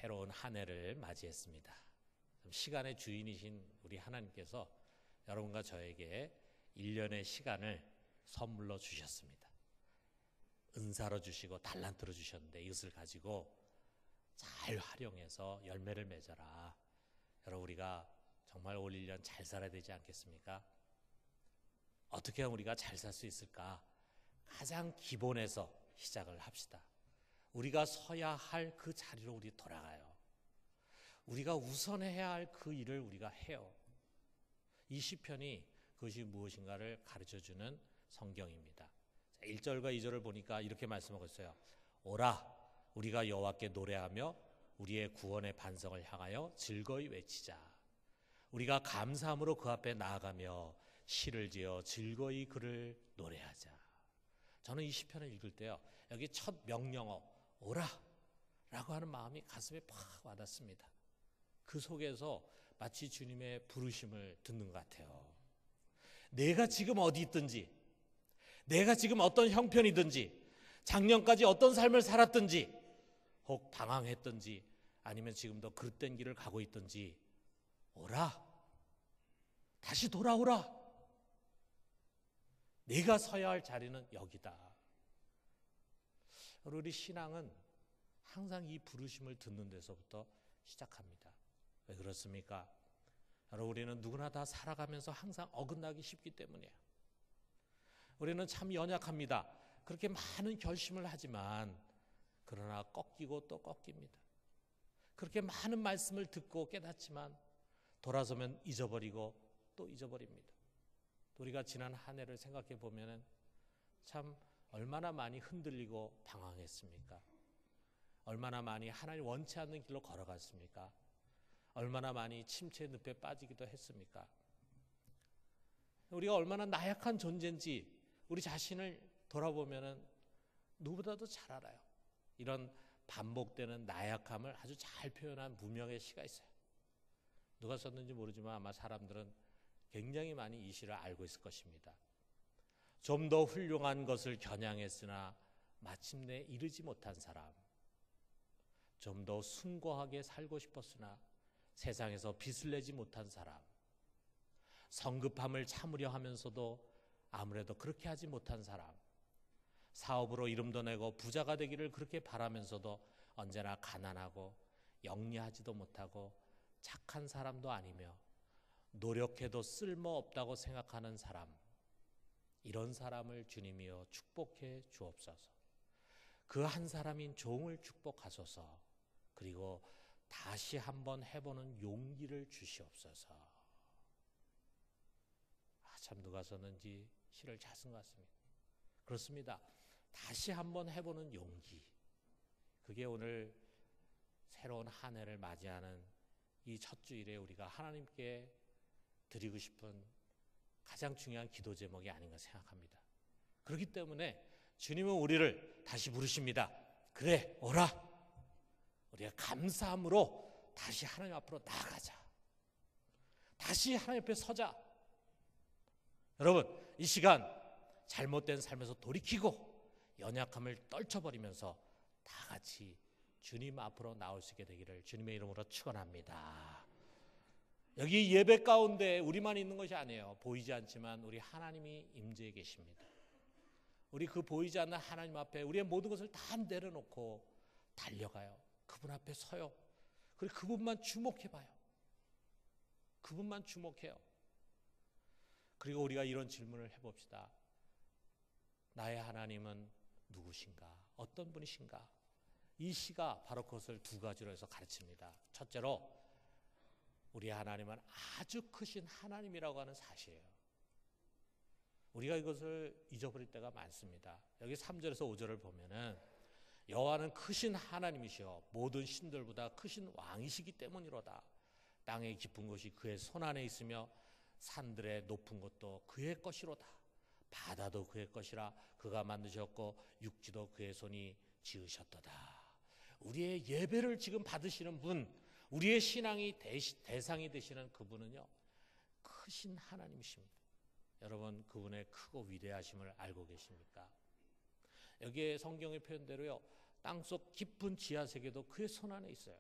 새로운 한 해를 맞이했습니다. 시간의 주인이신 우리 하나님께서 여러분과 저에게 1년의 시간을 선물로 주셨습니다. 은사로 주시고 달란트로 주셨는데 이것을 가지고 잘 활용해서 열매를 맺어라. 여러분, 우리가 정말 올 1년 잘 살아야 되지 않겠습니까? 어떻게 하면 우리가 잘 살 수 있을까? 가장 기본에서 시작을 합시다. 우리가 서야 할 그 자리로 우리 돌아가요. 우리가 우선해야 할 그 일을 우리가 해요. 이 시편이 그것이 무엇인가를 가르쳐주는 성경입니다. 1절과 2절을 보니까 이렇게 말씀하고 있어요. 오라, 우리가 여호와께 노래하며 우리의 구원의 반성을 향하여 즐거이 외치자. 우리가 감사함으로 그 앞에 나아가며 시를 지어 즐거이 그를 노래하자. 저는 이 시편을 읽을 때요, 여기 첫 명령어 오라 라고 하는 마음이 가슴에 팍 와닿습니다. 그 속에서 마치 주님의 부르심을 듣는 것 같아요. 내가 지금 어디 있든지, 내가 지금 어떤 형편이든지, 작년까지 어떤 삶을 살았든지, 혹 방황했든지, 아니면 지금도 그릇된 길을 가고 있든지, 오라, 다시 돌아오라. 내가 서야 할 자리는 여기다. 우리 신앙은 항상 이 부르심을 듣는 데서부터 시작합니다. 왜 그렇습니까? 여러분, 우리는 누구나 다 살아가면서 항상 어긋나기 쉽기 때문이에요. 우리는 참 연약합니다. 그렇게 많은 결심을 하지만 그러나 꺾이고 또 꺾입니다. 그렇게 많은 말씀을 듣고 깨닫지만 돌아서면 잊어버리고 또 잊어버립니다. 우리가 지난 한 해를 생각해 보면 참 얼마나 많이 흔들리고 방황했습니까? 얼마나 많이 하나님 원치 않는 길로 걸어갔습니까? 얼마나 많이 침체의 늪에 빠지기도 했습니까? 우리가 얼마나 나약한 존재인지 우리 자신을 돌아보면 누구보다도 잘 알아요. 이런 반복되는 나약함을 아주 잘 표현한 무명의 시가 있어요. 누가 썼는지 모르지만 아마 사람들은 굉장히 많이 이 시를 알고 있을 것입니다. 좀 더 훌륭한 것을 겨냥했으나 마침내 이르지 못한 사람, 좀 더 숭고하게 살고 싶었으나 세상에서 빚을 내지 못한 사람, 성급함을 참으려 하면서도 아무래도 그렇게 하지 못한 사람, 사업으로 이름도 내고 부자가 되기를 그렇게 바라면서도 언제나 가난하고 영리하지도 못하고 착한 사람도 아니며 노력해도 쓸모없다고 생각하는 사람, 이런 사람을 주님이여 축복해 주옵소서. 그 한 사람인 종을 축복하소서. 그리고 다시 한번 해보는 용기를 주시옵소서. 참 누가 썼는지 시를 잘 쓴 것 같습니다. 그렇습니다. 다시 한번 해보는 용기, 그게 오늘 새로운 한 해를 맞이하는 이 첫 주일에 우리가 하나님께 드리고 싶은 가장 중요한 기도 제목이 아닌가 생각합니다. 그렇기 때문에 주님은 우리를 다시 부르십니다. 그래, 오라. 우리가 감사함으로 다시 하나님 앞으로 나아가자. 다시 하나님 앞에 서자. 여러분, 이 시간 잘못된 삶에서 돌이키고 연약함을 떨쳐버리면서 다 같이 주님 앞으로 나올 수 있게 되기를 주님의 이름으로 축원합니다. 여기 예배 가운데 우리만 있는 것이 아니에요. 보이지 않지만 우리 하나님이 임재해 계십니다. 우리 그 보이지 않는 하나님 앞에 우리의 모든 것을 다 내려놓고 달려가요. 그분 앞에 서요. 그리고 그분만 주목해봐요. 그분만 주목해요. 그리고 우리가 이런 질문을 해봅시다. 나의 하나님은 누구신가? 어떤 분이신가? 이 시가 바로 그것을 두 가지로 해서 가르칩니다. 첫째로 우리 하나님은 아주 크신 하나님이라고 하는 사실이에요. 우리가 이것을 잊어버릴 때가 많습니다. 여기 3절에서 5절을 보면은 여호와는 크신 하나님이시여 모든 신들보다 크신 왕이시기 때문이로다. 땅의 깊은 곳이 그의 손 안에 있으며 산들의 높은 곳도 그의 것이로다. 바다도 그의 것이라 그가 만드셨고 육지도 그의 손이 지으셨도다. 우리의 예배를 지금 받으시는 분, 우리의 신앙이 대상이 되시는 그분은요, 크신 하나님이십니다. 여러분, 그분의 크고 위대하심을 알고 계십니까? 여기에 성경의 표현대로요, 땅속 깊은 지하 세계도 그의 손 안에 있어요.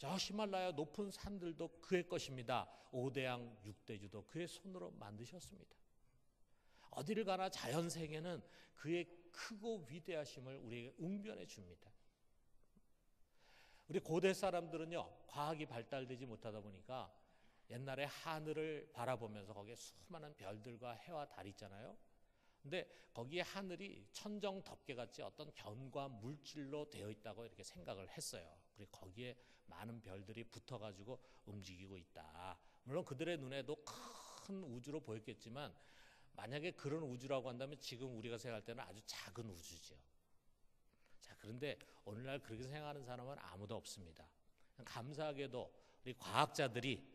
저 히말라야 높은 산들도 그의 것입니다. 5대양 6대주도 그의 손으로 만드셨습니다. 어디를 가나 자연세계는 그의 크고 위대하심을 우리에게 웅변해 줍니다. 우리 고대 사람들은요, 과학이 발달되지 못하다 보니까 옛날에 하늘을 바라보면서 거기에 수많은 별들과 해와 달이 있잖아요. 근데 거기에 하늘이 천정 덮개같이 어떤 견과 물질로 되어 있다고 이렇게 생각을 했어요. 그리고 거기에 많은 별들이 붙어가지고 움직이고 있다. 물론 그들의 눈에도 큰 우주로 보였겠지만 만약에 그런 우주라고 한다면 지금 우리가 생각할 때는 아주 작은 우주죠. 자, 그런데 오늘날 그렇게 생각하는 사람은 아무도 없습니다. 감사하게도 우리 과학자들이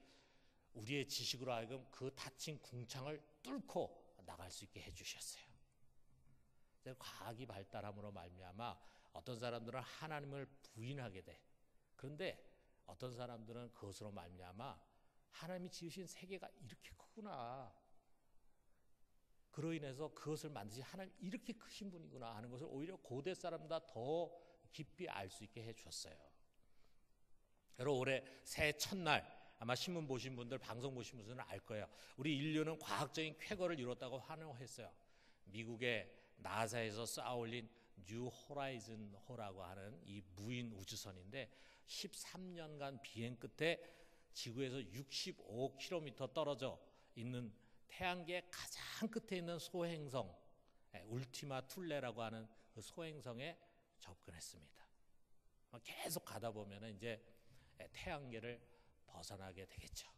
우리의 지식으로 하여금 그 닫힌 궁창을 뚫고 나갈 수 있게 해주셨어요. 과학이 발달함으로 말미암아 어떤 사람들은 하나님을 부인하게 돼. 그런데 어떤 사람들은 그것으로 말미암아 하나님이 지으신 세계가 이렇게 크구나, 그로 인해서 그것을 만드신 하나님 이렇게 크신 분이구나 하는 것을 오히려 고대 사람보다 더 깊이 알 수 있게 해주었어요. 여러분, 올해 새해 첫날 아마 신문 보신 분들, 방송 보신 분들은 알 거예요. 우리 인류는 과학적인 쾌거를 이뤘다고 환호했어요. 미국의 나사에서 쌓아올린 뉴 호라이즌호라고 하는 이 무인 우주선인데 13년간 비행 끝에 지구에서 65km 떨어져 있는 태양계 가장 끝에 있는 소행성 울티마 툴레라고 하는 그 소행성에 접근했습니다. 계속 가다 보면 이제 태양계를 벗어나게 되겠죠.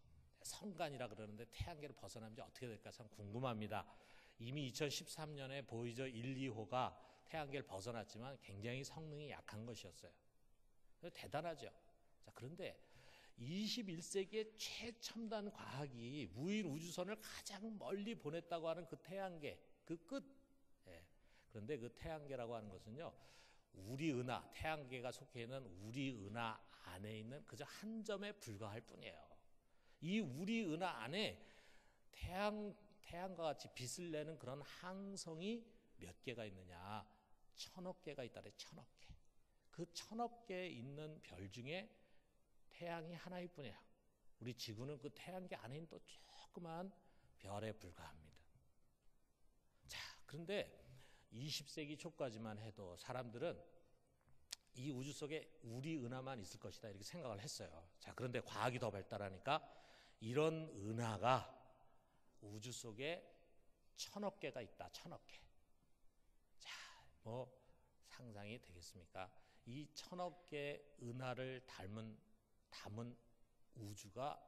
성간이라 그러는데 태양계를 벗어나면 이제 어떻게 될까 참 궁금합니다. 이미 2013년에 보이저 1, 2호가 태양계를 벗어났지만 굉장히 성능이 약한 것이었어요. 대단하죠. 자, 그런데 21세기의 최첨단 과학이 무인 우주선을 가장 멀리 보냈다고 하는 그 태양계, 그 끝. 그런데 그 태양계라고 하는 것은요, 우리 은하, 태양계가 속해 있는 우리 은하 안에 있는 그저 한 점에 불과할 뿐이에요. 이 우리 은하 안에 태양과 같이 빛을 내는 그런 항성이 몇 개가 있느냐? 1000억 개가 있다래. 1000억 개. 그 1000억 개 있는 별 중에 태양이 하나일 뿐이에요. 우리 지구는 그 태양계 안에 있는 또 조그만 별에 불과합니다. 자, 그런데 20세기 초까지만 해도 사람들은 이 우주 속에 우리 은하만 있을 것이다 이렇게 생각을 했어요. 자, 그런데 과학이 더 발달하니까 이런 은하가 우주 속에 1000억 개가 있다. 1000억 개. 자, 뭐 상상이 되겠습니까? 이 1000억 개 은하를 담은 우주가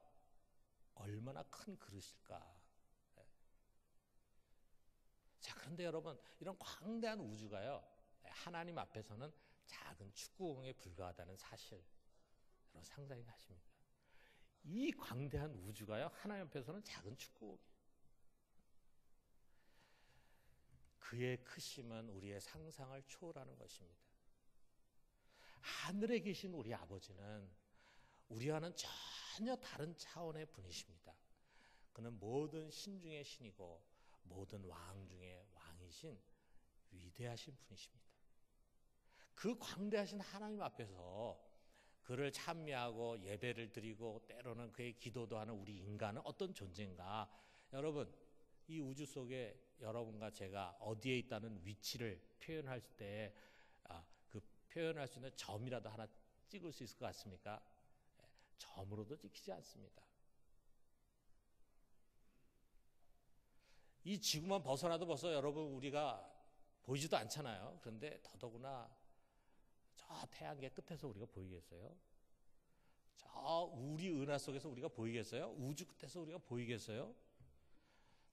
얼마나 큰 그릇일까? 자, 그런데 여러분, 이런 광대한 우주가요, 하나님 앞에서는 작은 축구공에 불과하다는 사실, 여러분 상상이 가십니까? 이 광대한 우주가요, 하나님 앞에서는 작은 축구공. 그의 크심은 우리의 상상을 초월하는 것입니다. 하늘에 계신 우리 아버지는 우리와는 전혀 다른 차원의 분이십니다. 그는 모든 신 중의 신이고 모든 왕 중의 왕이신 위대하신 분이십니다. 그 광대하신 하나님 앞에서 그를 찬미하고 예배를 드리고 때로는 그의 기도도 하는 우리 인간은 어떤 존재인가? 여러분, 이 우주 속에 여러분과 제가 어디에 있다는 위치를 표현할 때 그 표현할 수 있는 점이라도 하나 찍을 수 있을 것 같습니까? 점으로도 찍히지 않습니다. 이 지구만 벗어나도 벌써 여러분 우리가 보이지도 않잖아요. 그런데 더더구나 저 태양계 끝에서 우리가 보이겠어요? 저 우리 은하 속에서 우리가 보이겠어요? 우주 끝에서 우리가 보이겠어요?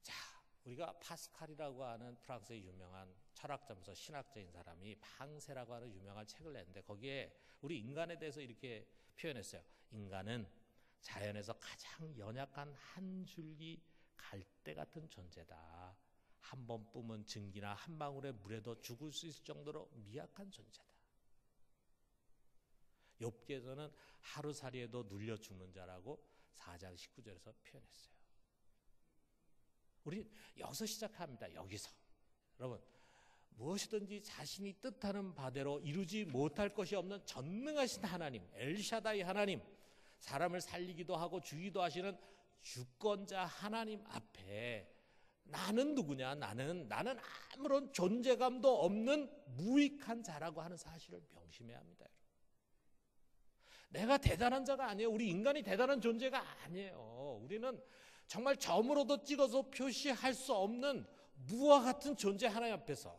자, 우리가 파스칼이라고 하는 프랑스의 유명한 철학자면서 신학자인 사람이 방세라고 하는 유명한 책을 냈는데 거기에 우리 인간에 대해서 이렇게 표현했어요. 인간은 자연에서 가장 연약한 한 줄기 갈대 같은 존재다. 한 번 뿜은 증기나 한 방울의 물에도 죽을 수 있을 정도로 미약한 존재다. 욥기에서는 하루살이에도 눌려 죽는 자라고 4장 19절에서 표현했어요. 우리 여기서 시작합니다. 여기서. 여러분, 무엇이든지 자신이 뜻하는 바대로 이루지 못할 것이 없는 전능하신 하나님, 엘샤다이 하나님, 사람을 살리기도 하고 죽이기도 하시는 주권자 하나님 앞에 나는 누구냐? 나는 아무런 존재감도 없는 무익한 자라고 하는 사실을 명심해야 합니다. 내가 대단한 자가 아니에요. 우리 인간이 대단한 존재가 아니에요. 우리는 정말 점으로도 찍어서 표시할 수 없는 무와 같은 존재 하나님 앞에서,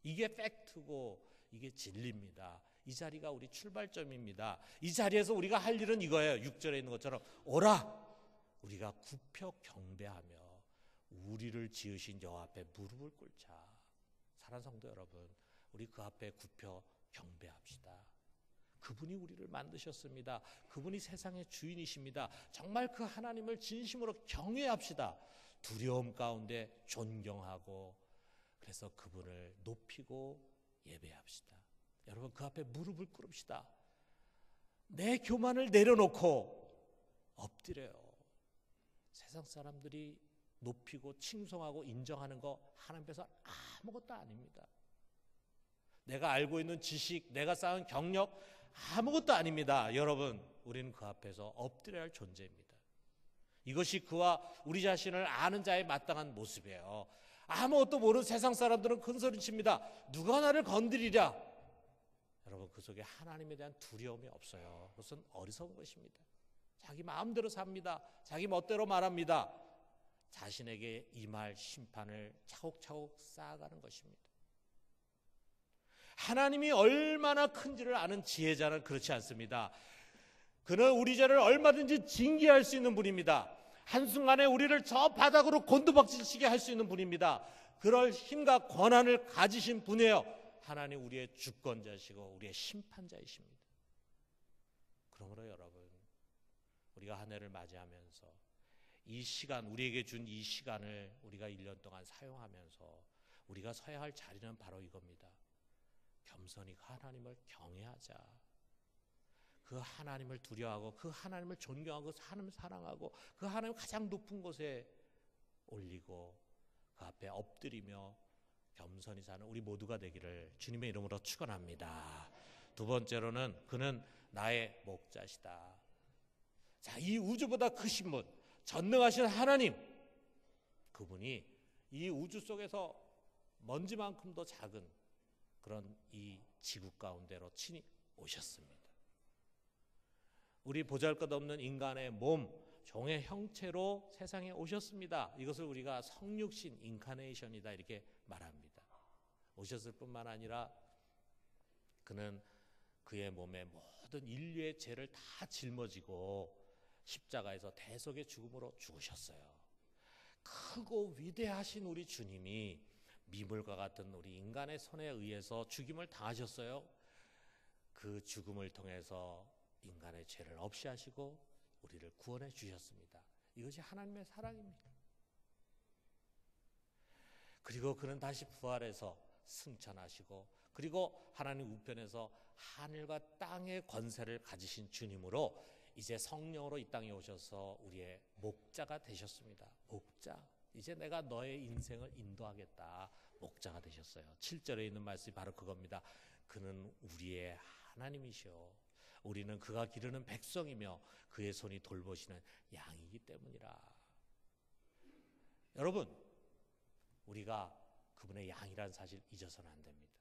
이게 팩트고 이게 진리입니다. 이 자리가 우리 출발점입니다. 이 자리에서 우리가 할 일은 이거예요. 6절에 있는 것처럼 오라, 우리가 굽혀 경배하며 우리를 지으신 여호와 앞에 무릎을 꿇자. 사랑하는 성도 여러분, 우리 그 앞에 굽혀 경배합시다. 그분이 우리를 만드셨습니다. 그분이 세상의 주인이십니다. 정말 그 하나님을 진심으로 경외합시다. 두려움 가운데 존경하고, 그래서 그분을 높이고 예배합시다. 여러분, 그 앞에 무릎을 꿇읍시다. 내 교만을 내려놓고 엎드려요. 세상 사람들이 높이고 칭송하고 인정하는 거 하나님 앞에서 아무것도 아닙니다. 내가 알고 있는 지식, 내가 쌓은 경력 아무것도 아닙니다. 여러분, 우리는 그 앞에서 엎드려야 할 존재입니다. 이것이 그와 우리 자신을 아는 자의 마땅한 모습이에요. 아무것도 모르는 세상 사람들은 큰 소리칩니다. 누가 나를 건드리랴. 여러분, 그 속에 하나님에 대한 두려움이 없어요. 그것은 어리석은 것입니다. 자기 마음대로 삽니다. 자기 멋대로 말합니다. 자신에게 임할 심판을 차곡차곡 쌓아가는 것입니다. 하나님이 얼마나 큰지를 아는 지혜자는 그렇지 않습니다. 그는 우리 죄를 얼마든지 징계할 수 있는 분입니다. 한순간에 우리를 저 바닥으로 곤두박질치게 할 수 있는 분입니다. 그럴 힘과 권한을 가지신 분이에요. 하나님 우리의 주권자시고 우리의 심판자이십니다. 그러므로 여러분, 우리가 한 해를 맞이하면서 이 시간, 우리에게 준 이 시간을 우리가 1년 동안 사용하면서 우리가 서야 할 자리는 바로 이겁니다. 겸손히 하나님을 경외하자. 그 하나님을 두려워하고 그 하나님을 존경하고 그 하나님을 사랑하고 그 하나님을 가장 높은 곳에 올리고 그 앞에 엎드리며 겸손히 사는 우리 모두가 되기를 주님의 이름으로 축원합니다. 두 번째로는 그는 나의 목자시다. 자, 이 우주보다 크신 분, 전능하신 하나님, 그분이 이 우주 속에서 먼지만큼도 작은 그런 이 지구 가운데로 친히 오셨습니다. 우리 보잘것없는 인간의 몸, 종의 형체로 세상에 오셨습니다. 이것을 우리가 성육신, 인카네이션이다 이렇게 말합니다. 오셨을 뿐만 아니라 그는 그의 몸에 모든 인류의 죄를 다 짊어지고 십자가에서 대속의 죽음으로 죽으셨어요. 크고 위대하신 우리 주님이 미물과 같은 우리 인간의 손에 의해서 죽임을 당하셨어요. 그 죽음을 통해서 인간의 죄를 없이 하시고 우리를 구원해 주셨습니다. 이것이 하나님의 사랑입니다. 그리고 그는 다시 부활해서 승천하시고, 그리고 하나님 우편에서 하늘과 땅의 권세를 가지신 주님으로 이제 성령으로 이 땅에 오셔서 우리의 목자가 되셨습니다. 목자. 이제 내가 너의 인생을 인도하겠다. 목자가 되셨어요. 7절에 있는 말씀이 바로 그겁니다. 그는 우리의 하나님이시오. 우리는 그가 기르는 백성이며 그의 손이 돌보시는 양이기 때문이라. 여러분, 우리가 그분의 양이라는 사실 잊어서는 안 됩니다.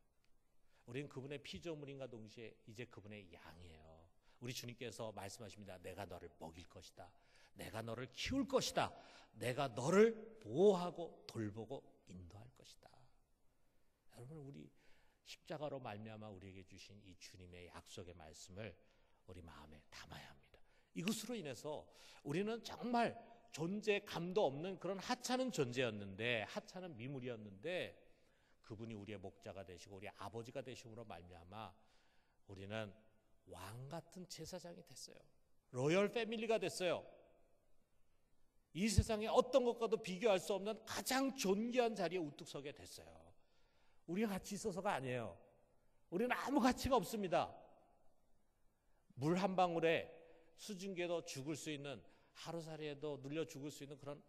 우리는 그분의 피조물인과 동시에 이제 그분의 양이에요. 우리 주님께서 말씀하십니다. 내가 너를 먹일 것이다. 내가 너를 키울 것이다. 내가 너를 보호하고 돌보고 인도할 것이다. 여러분, 우리 십자가로 말미암아 우리에게 주신 이 주님의 약속의 말씀을 우리 마음에 담아야 합니다. 이것으로 인해서 우리는 정말 존재감도 없는 그런 하찮은 존재였는데, 하찮은 미물이었는데 그분이 우리의 목자가 되시고 우리 아버지가 되심으로 말미암아 우리는 왕 같은 제사장이 됐어요. 로열 패밀리가 됐어요. 이 세상에 어떤 것과도 비교할 수 없는 가장 존귀한 자리에 우뚝 서게 됐어요. 우리가 가치 있어서가 아니에요. 우리는 아무 가치가 없습니다. 물 한 방울에 수증기에도 죽을 수 있는, 하루살이에도 눌려 죽을 수 있는 그런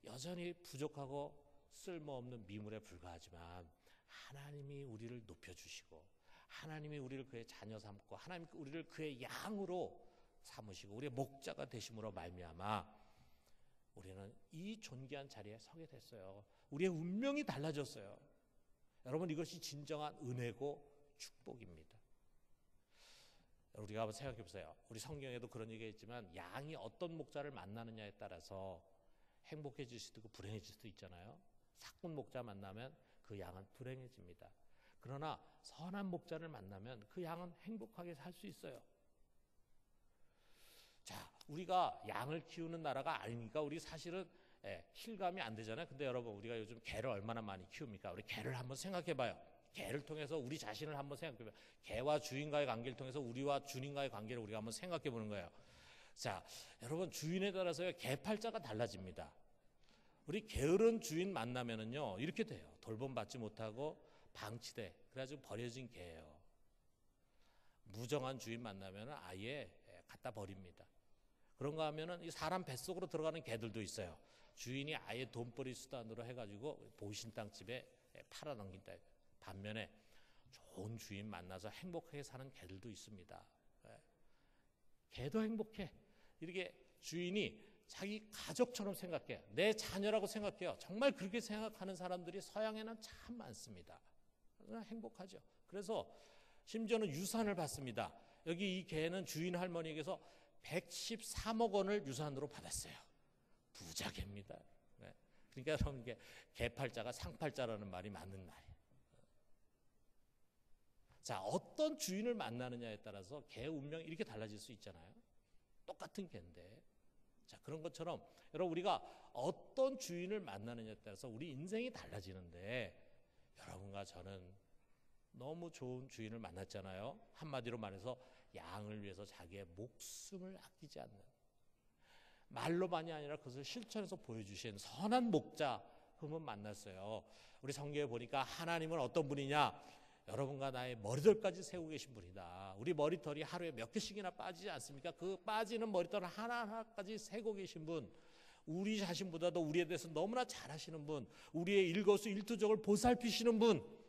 여전히 부족하고 쓸모없는 미물에 불과하지만 하나님이 우리를 높여주시고 하나님이 우리를 그의 자녀 삼고 하나님이 우리를 그의 양으로 삼으시고 우리의 목자가 되심으로 말미암아 우리는 이 존귀한 자리에 서게 됐어요. 우리의 운명이 달라졌어요. 여러분, 이것이 진정한 은혜고 축복입니다. 우리가 한번 생각해 보세요. 우리 성경에도 그런 얘기가 있지만 양이 어떤 목자를 만나느냐에 따라서 행복해질 수도 있고 불행해질 수도 있잖아요. 사꾼 목자 만나면 그 양은 불행해집니다. 그러나 선한 목자를 만나면 그 양은 행복하게 살 수 있어요. 자, 우리가 양을 키우는 나라가 아니니까 우리 사실은 실감이 안 되잖아요. 근데 여러분, 우리가 요즘 개를 얼마나 많이 키웁니까? 우리 개를 한번 생각해 봐요. 개를 통해서 우리 자신을 한번 생각해 봐요. 개와 주인과의 관계를 통해서 우리와 주님과의 관계를 우리가 한번 생각해 보는 거예요. 자, 여러분, 주인에 따라서 개팔자가 달라집니다. 우리 게으른 주인 만나면은요 이렇게 돼요. 돌봄받지 못하고 방치돼. 그래가지고 버려진 개예요. 무정한 주인 만나면은 아예 갖다 버립니다. 그런가 하면은 이 사람 뱃속으로 들어가는 개들도 있어요. 주인이 아예 돈벌이 수단으로 해가지고 보신탕집에 팔아넘긴다. 반면에 좋은 주인 만나서 행복하게 사는 개들도 있습니다. 개도 행복해. 이렇게 주인이 자기 가족처럼 생각해요. 내 자녀라고 생각해요. 정말 그렇게 생각하는 사람들이 서양에는 참 많습니다. 행복하죠. 그래서 심지어는 유산을 받습니다. 여기 이 개는 주인 할머니에게서 113억 원을 유산으로 받았어요. 부자 개입니다. 그러니까 여러분, 이게 개팔자가 상팔자라는 말이 맞는 말이에요. 자, 어떤 주인을 만나느냐에 따라서 개 운명이 이렇게 달라질 수 있잖아요. 똑같은 개인데. 자, 그런 것처럼 여러분, 우리가 어떤 주인을 만나느냐에 따라서 우리 인생이 달라지는데, 여러분과 저는 너무 좋은 주인을 만났잖아요. 한마디로 말해서 양을 위해서 자기의 목숨을 아끼지 않는, 말로만이 아니라 그것을 실천해서 보여주신 선한 목자 그분 만났어요. 우리 성경에 보니까 하나님은 어떤 분이냐? 여러분과 나의 머리털까지 세우고 계신 분이다. 우리 머리털이 하루에 몇 개씩이나 빠지지 않습니까? 그 빠지는 머리털을 하나하나까지 세고 계신 분, 우리 자신보다도 우리에 대해서 너무나 잘 아시는 분, 우리의 일거수일투족을 보살피시는 분,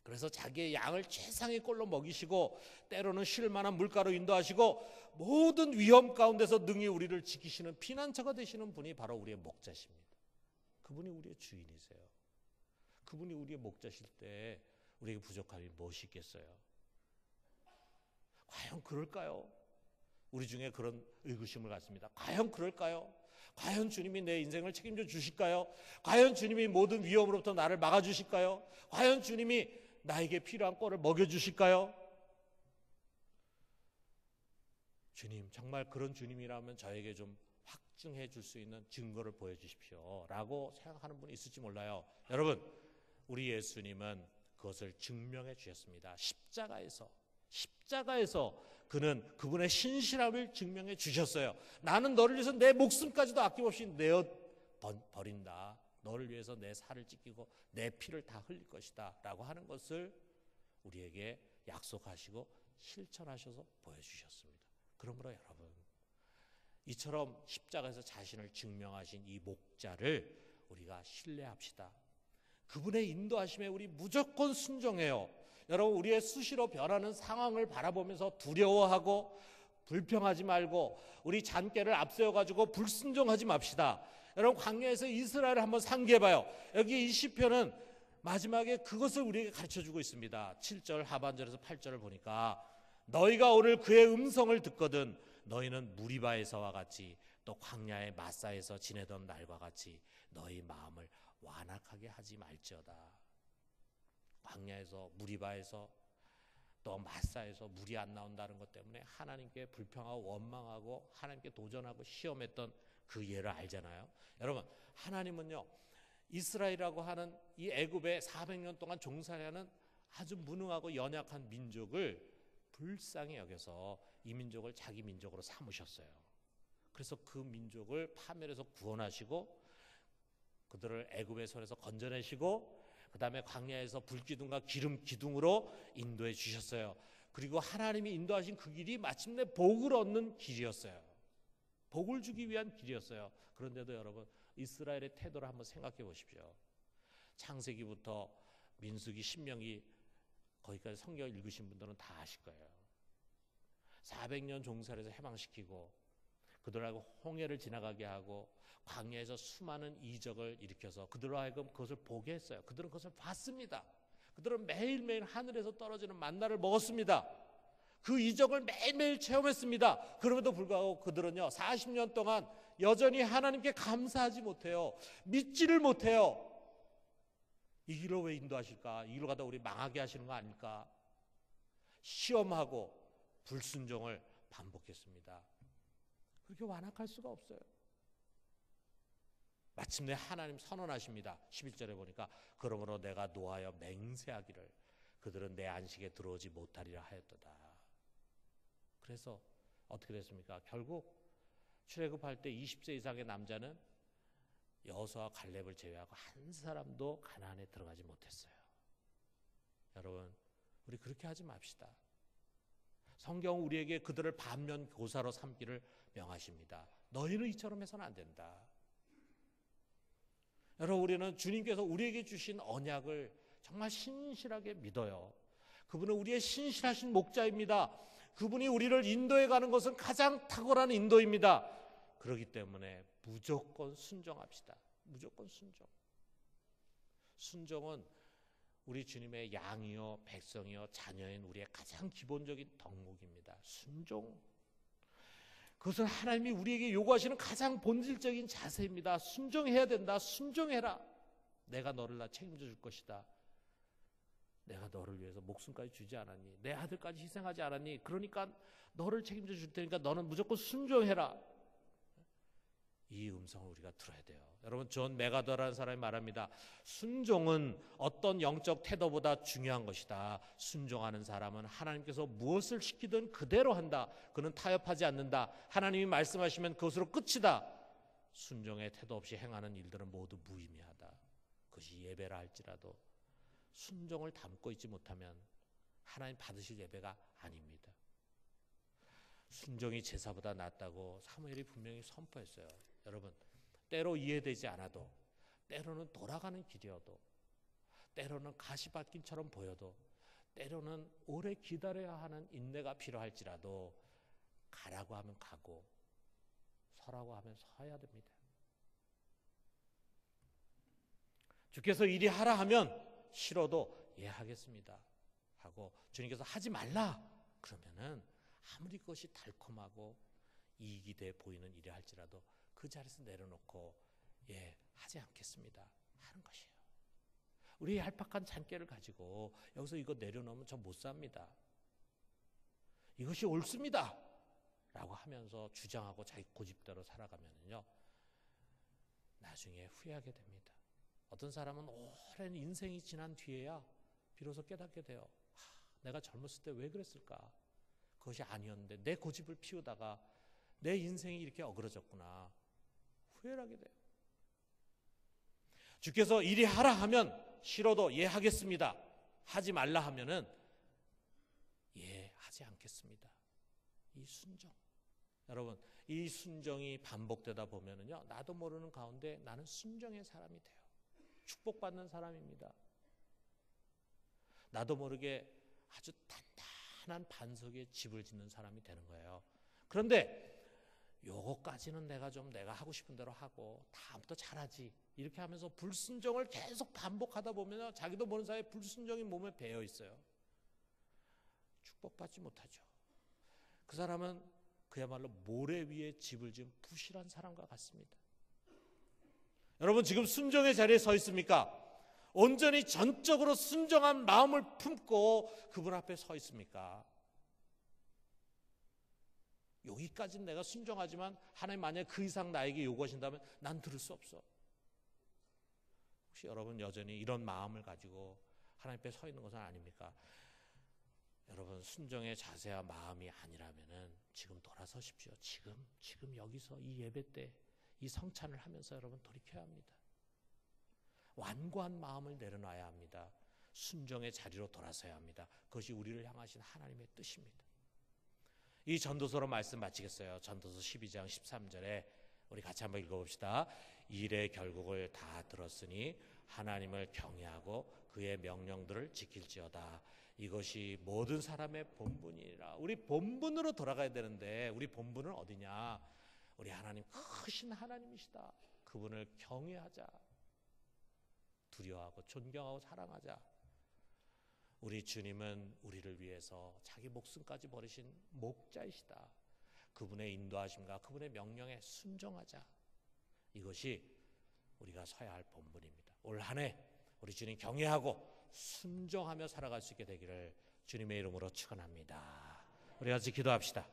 그래서 자기의 양을 최상의 꼴로 먹이시고 때로는 쉴 만한 물가로 인도하시고 모든 위험 가운데서 능히 우리를 지키시는 피난처가 되시는 분이 바로 우리의 목자십니다. 그분이 우리의 주인이세요. 그분이 우리의 목자실 때 우리에게 부족함이 무엇이 있겠어요? 과연 그럴까요? 우리 중에 그런 의구심을 갖습니다. 과연 그럴까요? 과연 주님이 내 인생을 책임져 주실까요? 과연 주님이 모든 위험으로부터 나를 막아주실까요? 과연 주님이 나에게 필요한 꼴을 먹여주실까요? 주님, 정말 그런 주님이라면 저에게 좀 확증해 줄 수 있는 증거를 보여주십시오 라고 생각하는 분이 있을지 몰라요. 여러분, 우리 예수님은 그것을 증명해 주셨습니다. 십자가에서 그는 그분의 신실함을 증명해 주셨어요. 나는 너를 위해서 내 목숨까지도 아낌없이 내어 버린다. 너를 위해서 내 살을 찢기고 내 피를 다 흘릴 것이다 라고 하는 것을 우리에게 약속하시고 실천하셔서 보여주셨습니다. 그러므로 여러분, 이처럼 십자가에서 자신을 증명하신 이 목자를 우리가 신뢰합시다. 그분의 인도하심에 우리 무조건 순종해요. 여러분, 우리의 수시로 변하는 상황을 바라보면서 두려워하고 불평하지 말고 우리 잔꾀를 앞세워가지고 불순종하지 맙시다. 여러분, 광야에서 이스라엘을 한번 상기해봐요. 여기 이 시편은 마지막에 그것을 우리에게 가르쳐주고 있습니다. 7절 하반절에서 8절을 보니까 너희가 오늘 그의 음성을 듣거든 너희는 무리바에서와 같이 또 광야의 마사에서 지내던 날과 같이 너희 마음을 완악하게 하지 말지어다. 광야에서 무리바에서 또 마사에서 물이 안 나온다는 것 때문에 하나님께 불평하고 원망하고 하나님께 도전하고 시험했던 그 예를 알잖아요. 여러분, 하나님은요 이스라엘이라고 하는 이 애굽에 400년 동안 종살이하는 아주 무능하고 연약한 민족을 불쌍히 여겨서 이 민족을 자기 민족으로 삼으셨어요. 그래서 그 민족을 파멸해서 구원하시고 그들을 애굽의 손에서 건져내시고 그 다음에 광야에서 불기둥과 기름 기둥으로 인도해 주셨어요. 그리고 하나님이 인도하신 그 길이 마침내 복을 얻는 길이었어요. 복을 주기 위한 길이었어요. 그런데도 여러분, 이스라엘의 태도를 한번 생각해 보십시오. 창세기부터 민수기, 신명기 거기까지 성경을 읽으신 분들은 다 아실 거예요. 400년 종살이에서 해방시키고 그들하고 홍해를 지나가게 하고 광야에서 수많은 이적을 일으켜서 그들로 하여금 그것을 보게 했어요. 그들은 그것을 봤습니다. 그들은 매일매일 하늘에서 떨어지는 만나를 먹었습니다. 그 이적을 매일매일 체험했습니다. 그럼에도 불구하고 그들은요 40년 동안 여전히 하나님께 감사하지 못해요. 믿지를 못해요. 이 길로 왜 인도하실까? 이 길로 가다 우리 망하게 하시는 거 아닐까? 시험하고 불순종을 반복했습니다. 그렇게 완악할 수가 없어요. 마침내 하나님 선언하십니다. 11절에 보니까 그러므로 내가 노하여 맹세하기를 그들은 내 안식에 들어오지 못하리라 하였도다. 그래서 어떻게 됐습니까? 결국 출애굽할 때 20세 이상의 남자는 여호수아와 갈렙을 제외하고 한 사람도 가나안에 들어가지 못했어요. 여러분, 우리 그렇게 하지 맙시다. 성경은 우리에게 그들을 반면교사로 삼기를 명하십니다. 너희는 이처럼 해서는 안 된다. 여러분, 우리는 주님께서 우리에게 주신 언약을 정말 신실하게 믿어요. 그분은 우리의 신실하신 목자입니다. 그분이 우리를 인도해 가는 것은 가장 탁월한 인도입니다. 그렇기 때문에 무조건 순종합시다. 무조건 순종. 순종은 우리 주님의 양이요 백성이요 자녀인 우리의 가장 기본적인 덕목입니다. 순종. 그것은 하나님이 우리에게 요구하시는 가장 본질적인 자세입니다. 순종해야 된다. 순종해라. 내가 너를 다 책임져 줄 것이다. 내가 너를 위해서 목숨까지 주지 않았니? 내 아들까지 희생하지 않았니? 그러니까 너를 책임져 줄 테니까 너는 무조건 순종해라. 이 음성을 우리가 들어야 돼요. 여러분, 존 메가더라는 사람이 말합니다. 순종은 어떤 영적 태도보다 중요한 것이다. 순종하는 사람은 하나님께서 무엇을 시키든 그대로 한다. 그는 타협하지 않는다. 하나님이 말씀하시면 그것으로 끝이다. 순종의 태도 없이 행하는 일들은 모두 무의미하다. 그것이 예배라 할지라도 순종을 담고 있지 못하면 하나님 받으실 예배가 아닙니다. 순종이 제사보다 낫다고 사무엘이 분명히 선포했어요. 여러분, 때로 이해되지 않아도, 때로는 돌아가는 길이어도, 때로는 가시밭길처럼 보여도, 때로는 오래 기다려야 하는 인내가 필요할지라도 가라고 하면 가고 서라고 하면 서야 됩니다. 주께서 이리 하라 하면 싫어도 예 하겠습니다 하고, 주님께서 하지 말라 그러면은 아무리 그것이 달콤하고 이익이 돼 보이는 일이 할지라도 그 자리에서 내려놓고 예 하지 않겠습니다 하는 것이에요. 우리의 얄팍한 잔꾀를 가지고 여기서 이거 내려놓으면 저 못 삽니다, 이것이 옳습니다 라고 하면서 주장하고 자기 고집대로 살아가면요 나중에 후회하게 됩니다. 어떤 사람은 오랜 인생이 지난 뒤에야 비로소 깨닫게 돼요. 내가 젊었을 때 왜 그랬을까? 그것이 아니었는데 내 고집을 피우다가 내 인생이 이렇게 어그러졌구나. 후회를 하게 돼요. 주께서 이리 하라 하면 싫어도 예 하겠습니다. 하지 말라 하면은 예 하지 않겠습니다. 이 순종. 여러분, 이 순종이 반복되다 보면은요 나도 모르는 가운데 나는 순종의 사람이 돼요. 축복받는 사람입니다. 나도 모르게 아주 단단한 반석에 집을 짓는 사람이 되는 거예요. 그런데 요거까지는 내가 하고 싶은 대로 하고 다음부터 잘하지 이렇게 하면서 불순종을 계속 반복하다 보면 자기도 모르는 사이에 불순종이 몸에 배어 있어요. 축복받지 못하죠. 그 사람은 그야말로 모래 위에 집을 지은 부실한 사람과 같습니다. 여러분, 지금 순종의 자리에 서 있습니까? 온전히 전적으로 순종한 마음을 품고 그분 앞에 서 있습니까? 여기까지는 내가 순종하지만 하나님 만약에 그 이상 나에게 요구하신다면 난 들을 수 없어. 혹시 여러분 여전히 이런 마음을 가지고 하나님 앞에 서 있는 것은 아닙니까? 여러분, 순종의 자세와 마음이 아니라면은 지금 돌아서십시오. 지금 여기서 이 예배 때 이 성찬을 하면서 여러분 돌이켜야 합니다. 완고한 마음을 내려놔야 합니다. 순종의 자리로 돌아서야 합니다. 그것이 우리를 향하신 하나님의 뜻입니다. 이 전도서로 말씀 마치겠어요. 전도서 12장 13절에 우리 같이 한번 읽어봅시다. 일의 결국을 다 들었으니 하나님을 경외하고 그의 명령들을 지킬지어다. 이것이 모든 사람의 본분이라. 우리 본분으로 돌아가야 되는데 우리 본분은 어디냐? 우리 하나님, 크신 하나님이시다. 그분을 경외하자. 두려워하고 존경하고 사랑하자. 우리 주님은 우리를 위해서 자기 목숨까지 버리신 목자이시다. 그분의 인도하심과 그분의 명령에 순종하자. 이것이 우리가 서야 할 본분입니다. 올 한 해 우리 주님 경외하고 순종하며 살아갈 수 있게 되기를 주님의 이름으로 축원합니다. 우리 같이 기도합시다.